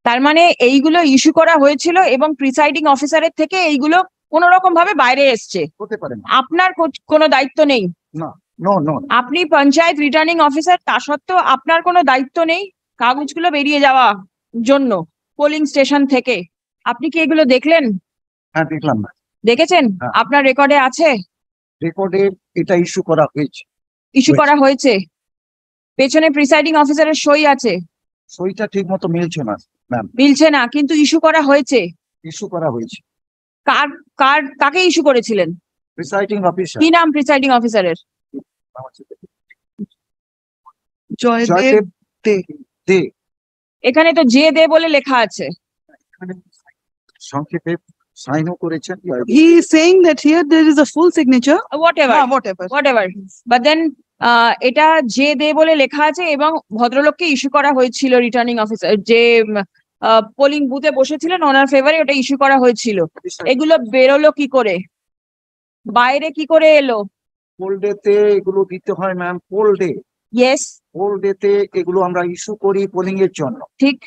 তার মানে এইগুলো ইস্যু করা হয়েছিল এবং প্রিসাইডিং অফিসারের থেকে এইগুলো কোনো রকম ভাবে বাইরে এসছে। হতে পারে না। আপনার কোনো দায়িত্ব নেই। না, নো নো। আপনি পঞ্চায়েত রিটার্নিং অফিসার, তা সত্ত্বেও আপনার কোনো দায়িত্ব নেই কাগজগুলো বেরিয়ে যাওয়া জন্য পোলিং স্টেশন থেকে। আপনি কি এগুলো দেখলেন? হ্যাঁ, দেখলাম না। দেখেছেন? হ্যাঁ। আপনার রেকর্ডে আছে? রেকর্ডে এটা ইস্যু করা হয়েছে। ইস্যু করা হয়েছে, পেছনে প্রিসাইডিং অফিসারের সই আছে। সইটা ঠিক মতো মিলছে না ম্যাম। মিলছে না, কিন্তু ইস্যু করা হয়েছে। ইস্যু করা হয়েছে। কাকে ইস্যু করেছিলেন? প্রিসাইডিং অফিসার কি নাম প্রিসাইডিং অফিসারের? জয়দেব দে। এখানে তো যে দে বলে লেখা আছে। এখানে সংক্ষেপে সাইনও করেছেন। He is saying that here there is a full signature. Whatever. Whatever. But then এটা যে দে বলে লেখা আছে এবং ভদ্রলোককে ইস্যু করা হয়েছিল রিটার্নিং অফিসার, যে পোলিং বুথে বসেছিলেন ওনার ফেভারে ওটা ইস্যু করা হয়েছিল। এগুলো বেরোলো কি করে, বাইরে কি করে এলো? পোল ডেতে এগুলো দিতে হয় ma'am. Poll day, yes, poll ডেতে এগুলো আমরা ইস্যু করি পোলিং এর জন্য। ঠিক।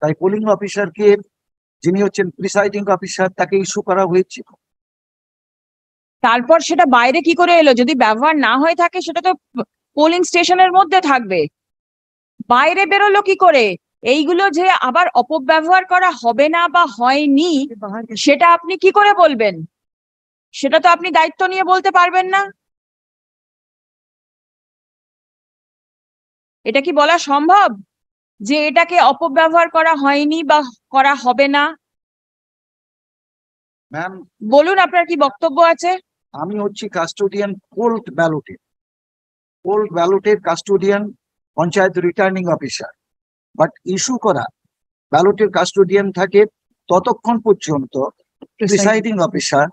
তাই পোলিং অফিসারকে, যিনি হচ্ছেন প্রিসাইডিং অফিসার, তাকে ইস্যু করা হয়েছিল। তারপর সেটা বাইরে কি করে এলো? যদি ব্যবহার না হয়ে থাকে সেটা তো পোলিং স্টেশনের মধ্যে থাকবে, বাইরে বেরোলো কি করে? এইগুলো যে আবার অপব্যবহার করা হবে না বা হয়নি সেটা আপনি কি করে বলবেন? সেটা তো আপনি দায়িত্ব নিয়ে বলতে পারবেন না। এটা কি বলা সম্ভব যে এটাকে অপব্যবহার করা হয়নি বা করা হবে না? ম্যাম, বলুন আপনার কি বক্তব্য আছে। আমি হচ্ছি কাস্টোডিয়ান পোল্ড ব্যালটের। পোল্ড ব্যালটের custodian panchayat returning officer. But issue করা ব্যালটের কাস্টোডিয়ান থাকে ততক্ষণ পর্যন্ত প্রিসাইডিং অফিসার,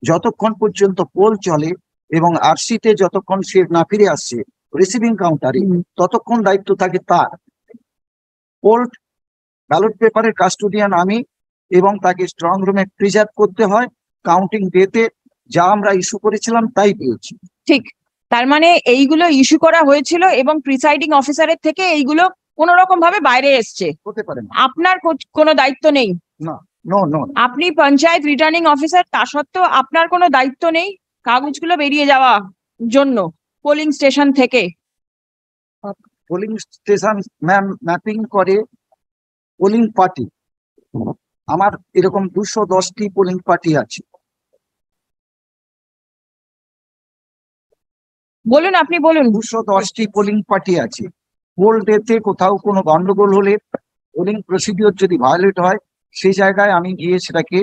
যতক্ষণ পর্যন্ত পোল চলে এবং আরসিতে যতক্ষণ সে না ফিরে আসছে রিসিভিং কাউন্টারে, ততক্ষণ দায়িত্ব থাকে তার। পোল্ড ব্যালট পেপারের কাস্টোডিয়ান আমি, এবং তাকে স্ট্রং রুমে প্রিজার্ভ করতে হয়। কাউন্টিং ডেতে যা আমরা ইস্যু করেছিলাম তাই পেয়েছি। ঠিক। তার মানে এইগুলো ইস্যু করা হয়েছিল এবং প্রিসাইডিং অফিসারের থেকে এইগুলো কোন রকম ভাবে বাইরে এসছে। হতে পারে না। আপনার কোনো দায়িত্ব নেই। না, নো নো। আপনি পঞ্চায়েত রিটার্নিং অফিসার, তা সত্ত্বেও আপনার কোনো দায়িত্ব নেই কাগজগুলো বেরিয়ে যাওয়া জন্য পোলিং স্টেশন থেকে। পোলিং স্টেশন ম্যাম ম্যাপিং করে পোলিং পার্টি। আমার এরকম 210টি পোলিং পার্টি আছে। বলুন, আপনি বলুন। 210টি পোলিং পার্টি আছে। পোল ডেতে কোথাও কোনো গন্ডগোল হলে, পোলিং প্রসিডিওর যদি ভায়োলেট হয়, সেই জায়গায় আমি গিয়ে সেটাকে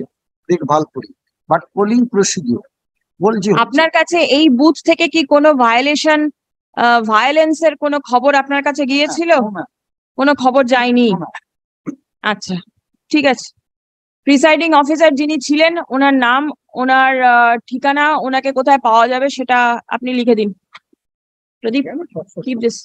দেখভাল করি। বাট পোলিং প্রসিডিওর বলছি, আপনার কাছে এই বুথ থেকে কি কোনো ভায়োলেন্সের কোনো খবর আপনার কাছে গিয়েছিল? কোনো খবর যায়নি। আচ্ছা, ঠিক আছে। প্রিসাইডিং অফিসার যিনি ছিলেন, ওনার নাম, ওনার ঠিকানা, ওনাকে কোথায় পাওয়া যাবে সেটা আপনি লিখে দিন। প্রদীপ, keep this.